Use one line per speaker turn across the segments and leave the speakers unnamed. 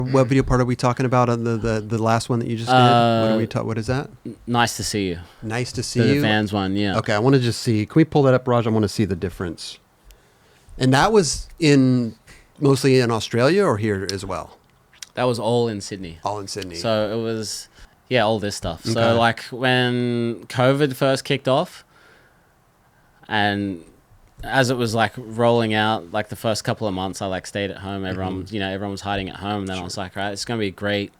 What video part are we talking about on the last one that you just did? What are we what is that?
Nice to see you.
Nice to see
The
you.
fans one, yeah.
Okay, I want to just see. Can we pull that up, Raj? I want to see the difference. And that was mostly in Australia or here as well?
That was all in Sydney.
All in Sydney.
So it was, yeah, all this stuff.
Okay.
So like when COVID first kicked off, and as it was like rolling out, like the first couple of months, I like stayed at home. Everyone, everyone was hiding at home. And then I was like, right, it's going to be a great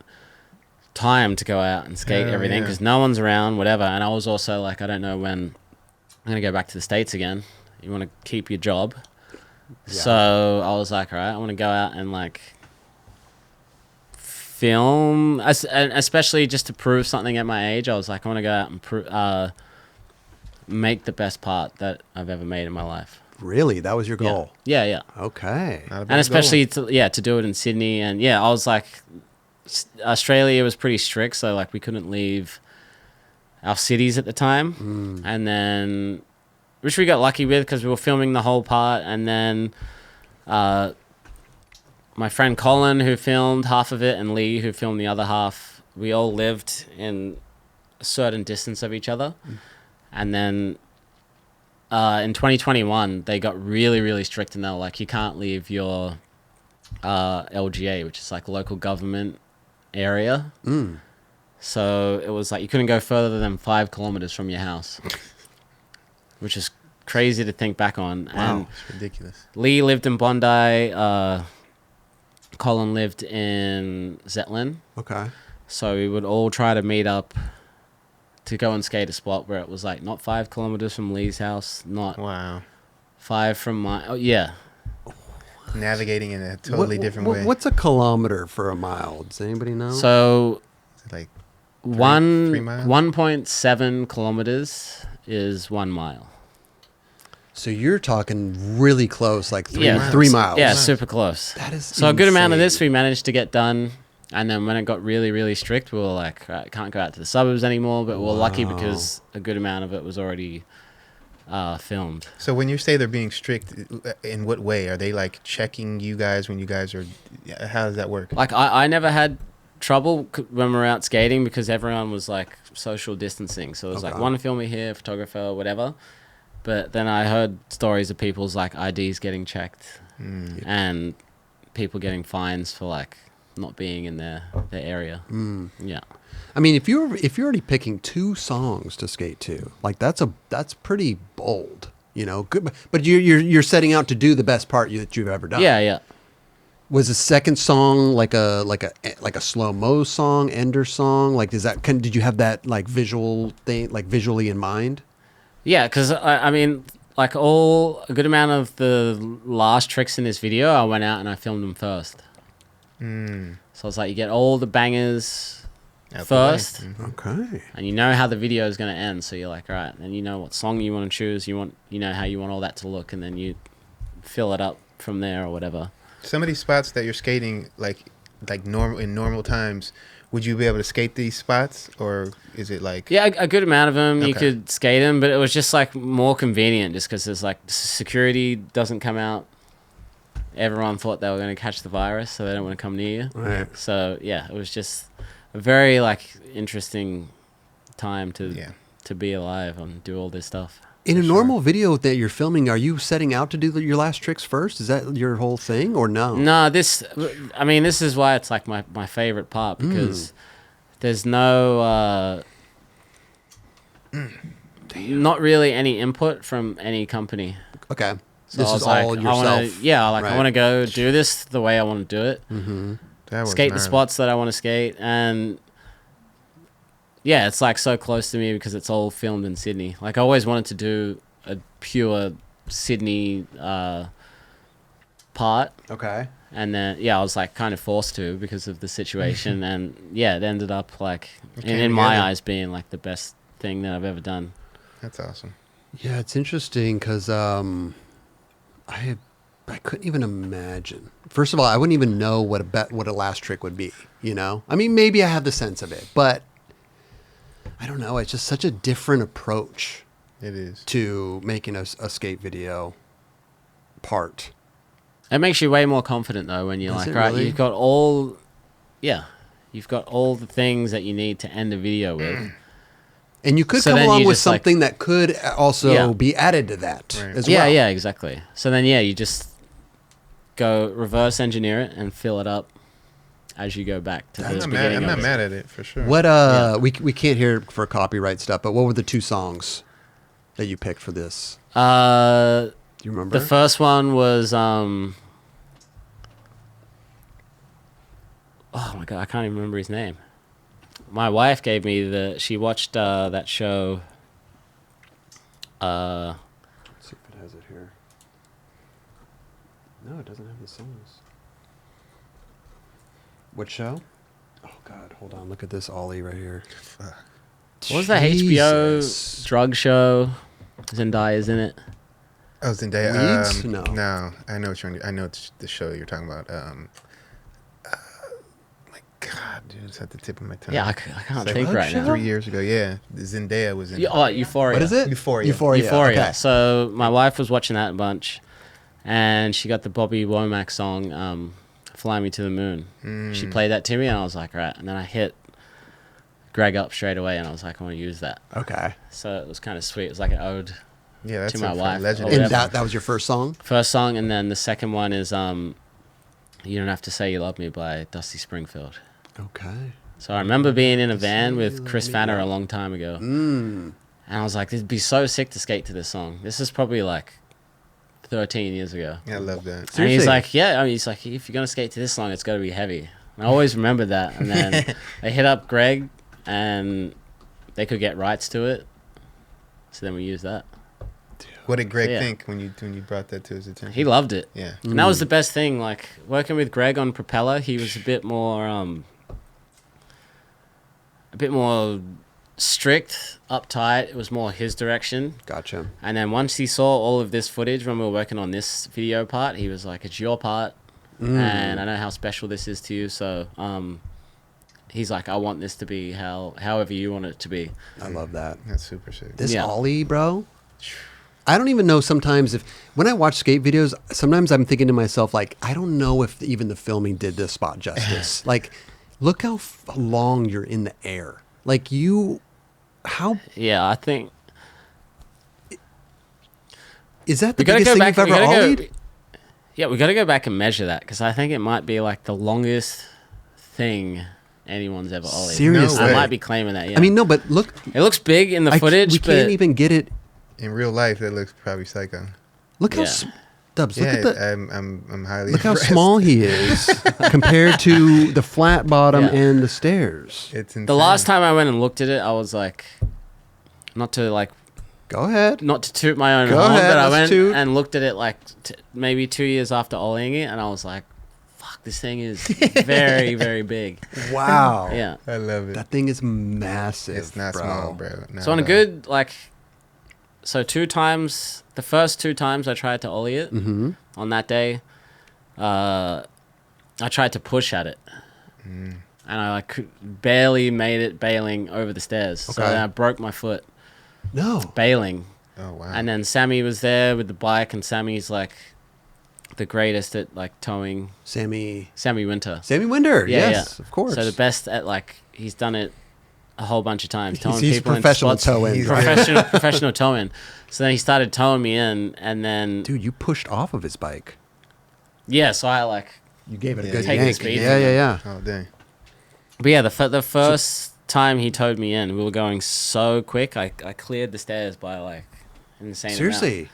time to go out and skate everything because no one's around, whatever. And I was also like, I don't know when I'm going to go back to the States again. You want to keep your job. Yeah. So I was like, all right, I want to go out and like film, and especially just to prove something at my age. I was like, I want to go out and make the best part that I've ever made in my life.
Really? That was your goal?
Yeah.
Okay.
And especially to do it in Sydney. And yeah, I was like, Australia was pretty strict, so like we couldn't leave our cities at the time. And then, which we got lucky with because we were filming the whole part. And then my friend Colin, who filmed half of it, and Lee, who filmed the other half, we all lived in a certain distance of each other. And then in 2021, they got really, really strict, and they were like, you can't leave your LGA, which is like local government area. So it was like you couldn't go further than 5 kilometers from your house, which is crazy to think back on.
Wow,
and
it's ridiculous.
Lee lived in Bondi. Colin lived in Zetland.
Okay.
So we would all try to meet up to go and skate a spot where it was like not 5 kilometers from Lee's house, not 5 from my. Oh yeah.
Navigating in a totally different way.
What's a kilometer for a mile? Does anybody know?
So,
like
3
miles?
1.7 kilometers is 1 mile.
So you're talking really close, like 3 miles.
Yeah, super close.
That is
so insane. A good amount of this we managed to get done. And then when it got really, really strict, we were like, right, can't go out to the suburbs anymore. But we were lucky because a good amount of it was already filmed.
So when you say they're being strict, in what way? Are they like checking you guys when you guys are, how does that work?
Like I never had trouble when we were out skating because everyone was like social distancing. So it was like one filmer here, photographer, whatever. But then I heard stories of people's like IDs getting checked and people getting fines for like not being in their area. Yeah.
I mean, if you're already picking 2 songs to skate to, like that's pretty bold, Good, but you're setting out to do the best part that you've ever done.
Yeah.
Was the second song like a slow mo song, ender song? Like, did you have that like visual thing, like visually in mind?
Yeah, because I mean, like a good amount of the last tricks in this video, I went out and I filmed them first. So it's like you get all the bangers first.
Okay.
And you know how the video is going to end. So you're like, all right, and you know what song you want to choose. You know how you want all that to look, and then you fill it up from there or whatever.
Some of these spots that you're skating, like normal times, would you be able to skate these spots, or is it like?
Yeah, a good amount of them you could skate them, but it was just like more convenient, just because there's like security doesn't come out. Everyone thought they were going to catch the virus, so they don't want to come near you.
Right.
So yeah, it was just a very like interesting time to be alive and do all this stuff.
In a normal video that you're filming, are you setting out to do your last tricks first? Is that your whole thing, or no?
No, this is why it's like my favorite part, because there's no not really any input from any company.
Okay.
So
this is all yourself.
I want to go do this the way I want to do it. Skate the spots that I want to skate, and yeah, it's like so close to me because it's all filmed in Sydney. Like I always wanted to do a pure Sydney part.
Okay.
And then I was like kind of forced to because of the situation, and it ended up like in my eyes being like the best thing that I've ever done.
That's awesome.
Yeah, it's interesting because I couldn't even imagine. First of all, I wouldn't even know what a last trick would be. I mean, maybe I have the sense of it, but I don't know. It's just such a different approach.
It is
to making a skate video part.
It makes you way more confident though when you're like, right, you've got all yeah, you've got all the things that you need to end a video with.
And you could
So
come
then
along
you
with
just, like-
something that could also
Yeah.
be added to that
Right.
as
Yeah,
well.
yeah, exactly. So then, yeah, you just go reverse engineer it and fill it up as you go back to the beginning.
I'm
of
not
it.
mad at it for sure.
What
Yeah.
we can't hear for copyright stuff, but what were the 2 songs that you picked for this?
Uh,
Do you remember?
the first one was oh my god, I can't even remember his name. My wife gave me she watched that show.
Let's see if it has it here. No, it doesn't have the songs. What show? Oh God, hold on. Look at this Ollie right here.
What was that HBO
Jesus.
drug show? Zendaya's in it.
Oh, Zendaya.
Weeds? No.
No, I know what I know the show you're talking about. My God, dude, it's at the tip of my tongue.
Yeah, I can't
Say
think
what
right
show?
now.
3 years ago, yeah. Zendaya was in it.
Oh, Euphoria.
What is it?
Euphoria.
Euphoria. Okay.
So my wife was watching that a bunch, and she got the Bobby Womack song, "Fly Me to the Moon." She played that to me, and I was like, right. And then I hit Greg up straight away, and I was like, I want to use that.
Okay.
So it was kind of sweet. It was like an ode.
Yeah, that's
To my
a
wife.
legendary.
Oh,
And
whatever.
that was your first song?
First song, and then the second one is "You Don't Have to Say You Love Me" by Dusty Springfield.
Okay.
So I remember being in a van
Say
with
You
Chris
Love Me.
Vanner a long time ago.
Mm.
And I was like, it'd be so sick to skate to this song. This is probably like 13 years ago.
Yeah, I love that.
And
Seriously?
he's like, yeah, I mean, he's like, if you're going to skate to this song, it's got to be heavy. And I always remembered that. And then they hit up Greg, and they could get rights to it. So then we used that.
What did Greg
Yeah.
think when you brought that to his attention?
He loved it.
Yeah.
And that was the best thing. Like, working with Greg on Propeller, he was a bit more strict, uptight. It was more his direction.
Gotcha.
And then once he saw all of this footage when we were working on this video part, he was like, it's your part. And I know how special this is to you. So he's like, I want this to be however you want it to be.
I love that.
That's super sick.
This
Yeah.
Ollie, bro. I don't even know sometimes when I watch skate videos, sometimes I'm thinking to myself, like, I don't know if even the filming did this spot justice. Like, look how long you're in the air. Like, how,
Yeah, I think
is that the
we gotta
biggest
go
thing
back.
you've ever ollied?
Yeah, we gotta go back and measure that, because I think it might be like the longest thing anyone's ever ollied.
Seriously?
No
I
way.
might be claiming that. Yeah.
I mean, no, but look,
it looks big in the footage,
we
but
can't even get it.
In real life, that looks probably psycho.
Look how,
Yeah.
Dubs, look
Yeah,
at the,
I'm highly
look how
impressed.
small he is compared to the flat bottom
Yeah.
and the stairs.
It's insane.
the last time I went and looked at it, I was like, not to toot my own
Go
horn,
ahead,
but I
let's
went
toot.
and looked at it like maybe 2 years after ollieing it, and I was like, fuck, this thing is very, very big.
Wow.
Yeah.
I love it.
That thing is massive.
It's not
bro.
small, bro. Not
So on a
at all.
good, like, so the first 2 times I tried to ollie it on that day, I tried to push at it. And I like barely made it bailing over the stairs. So
Okay.
then I broke my foot
No.
bailing.
Oh wow.
And then Sammy was there with the bike, and Sammy's like the greatest at like towing.
Sammy
Winter.
Winter.
Yeah,
Yes, of course.
So the best at like, he's done it a whole bunch of times. Towing
He's
people in
professional
spots.
towing.
He's
Professional towing. So then he started towing me in, and then
Dude, you pushed off of his bike.
yeah, so I like,
You gave it a
Yeah,
good
take
the
yank.
speed
Yeah,
from
yeah,
him.
yeah.
Oh dang.
but yeah, the first time he towed me in, we were going so quick. I cleared the stairs by like an insane amount.
Seriously.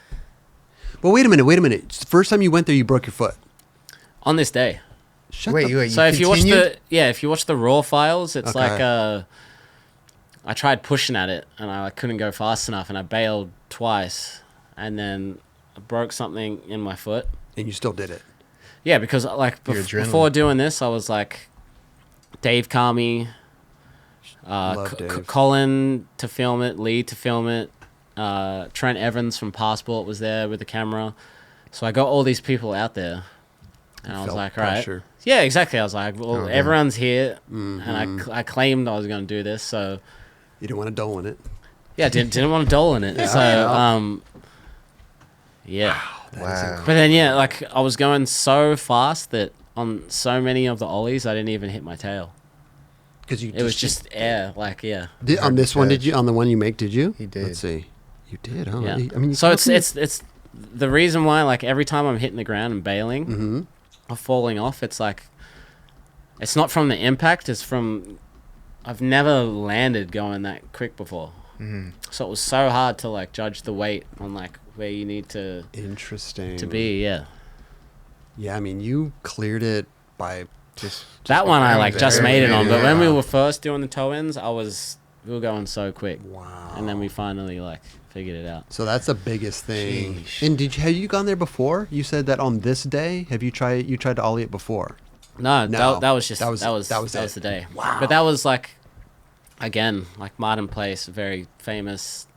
Well, wait a minute. It's the first time you went there, you broke your foot.
On this day.
Shut
Wait,
the
wait.
So if you watch
continued?
if you watch the raw files, it's
Okay.
like I tried pushing at it, and I couldn't go fast enough, and I bailed twice, and then I broke something in my foot.
and you still did it.
Yeah, because like
Your adrenaline.
before doing this, I was like Dave Carmy,
Love Dave.
Colin to film it, Lee to film it, Trent Evans from Passport was there with the camera. So I got all these people out there, and I was
Felt
like, all right.
pressure.
Yeah, exactly. I was like, well,
Oh, yeah.
everyone's here,
Mm-hmm.
and I claimed I was going to do this, so
You didn't want to dole in it.
yeah, didn't want to dole in it.
Yeah.
So
Yeah.
yeah.
That is
Wow.
incredible.
But then yeah, like I was going so fast that on so many of the ollies, I didn't even hit my tail.
Because you
It was just air, like, yeah.
on this one. Did you on the one you make? Did you?
He did.
Let's see. You did, huh?
Yeah.
I mean,
So it's the reason why, like, every time I'm hitting the ground and bailing
Mm-hmm.
or falling off, it's like, it's not from the impact, it's from, I've never landed going that quick before.
Mhm.
So it was so hard to, like, judge the weight on, like, where you need to
Interesting.
be, yeah.
Yeah, I mean, you cleared it by
Just
That one I, like, just made it on, but when we
Yeah.
were first doing the toe ends, we were going so quick.
wow.
And then we finally, like, figured it out.
So that's the biggest thing.
Sheesh.
And have you gone there before? You said that on this day. Have you tried to ollie it before?
No,
No,
that was just
that was
that was
it.
the day.
Wow.
But that was like, again, like Martin Place, a very famous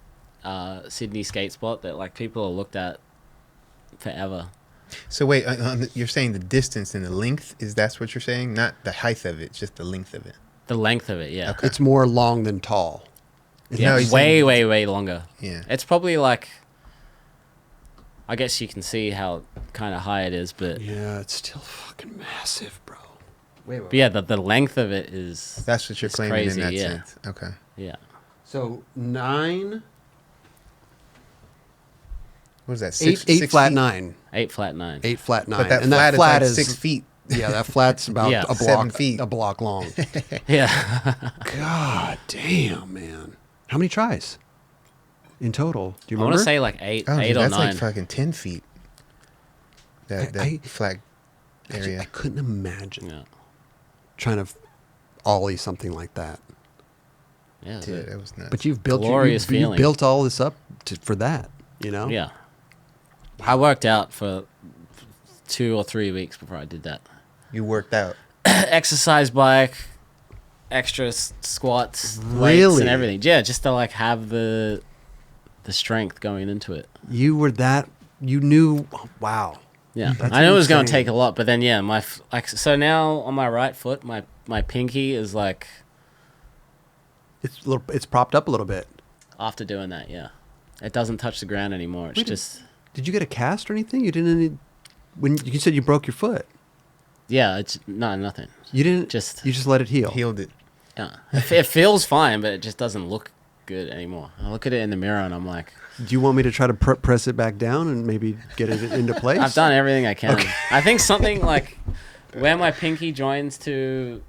Sydney skate spot that like people are looked at forever.
So wait, you're saying the distance and the length that's what you're saying, not the height of it, just the length of it.
The length of it, yeah.
Okay.
It's more long than tall.
Yeah,
No, he's
way,
saying-
way, way longer.
Yeah.
It's probably like, I guess you can see how kind of high it is, but
Yeah, it's still fucking massive, bro. Wait.
but yeah, the length of it is
That's what you're
it's
claiming
crazy,
in that
yeah.
sense. Okay.
Yeah.
So 9,
What is that?
8
Six
flat
feet?
9,
8 flat 9.
8 flat 9,
But that
and
flat,
that flat
is like 6 feet.
Yeah, that flat's about
Yeah.
a block,
7 feet.
a block long.
Yeah.
God damn, man. How many tries in total? Do you
I want
remember?
to say like 8
Oh, dude,
or
that's
9.
like fucking 10 feet. That
I-
flat area.
I couldn't imagine
Yeah.
trying to ollie something like that.
Yeah.
Dude, that was nuts.
But you've built
Glorious
you
feeling.
built all this up for that, you know?
Yeah. I worked out for 2 or 3 weeks before I did that.
You worked out.
Exercise bike, extra squats, weights,
Really?
and everything. Yeah, just to like have the strength going into it.
You were that. You knew. Wow.
Yeah,
That's
I knew it was going to
insane.
take a lot, but then yeah, so now on my right foot, my pinky is like
It's It's propped up a little bit.
after doing that. Yeah, it doesn't touch the ground anymore. It's
Wait a-
just
Did you get a cast or anything? You didn't. When you said you broke your foot,
yeah, it's nothing.
you didn't.
Just
You just let it heal.
Healed it.
yeah, it feels fine, but it just doesn't look good anymore. I look at it in the mirror and I'm like,
Do you want me to try to press it back down and maybe get it into place?
I've done everything I can. I think something like where my pinky joins to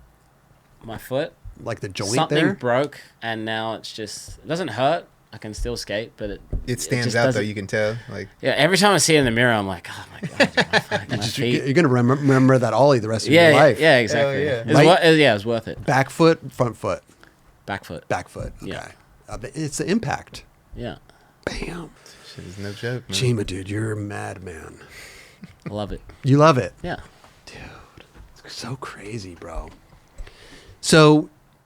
my foot,
like the joint
something
there.
broke, and now it's just it doesn't hurt. I can still skate, but
It stands
just
out though.
doesn't-
You can tell. Like
Yeah, every time I see it in the mirror, I'm like, oh my god, my feet.
You're gonna remember that ollie the rest of
Yeah,
your life.
yeah, exactly.
yeah.
It was worth it.
Back foot, front foot,
Back foot.
back foot. Okay.
Yeah.
It's the impact.
Yeah,
Bam.
shit is no joke, man.
Chima, dude, you're a madman.
I love it.
You love it.
Yeah.
Dude, it's so crazy, bro. So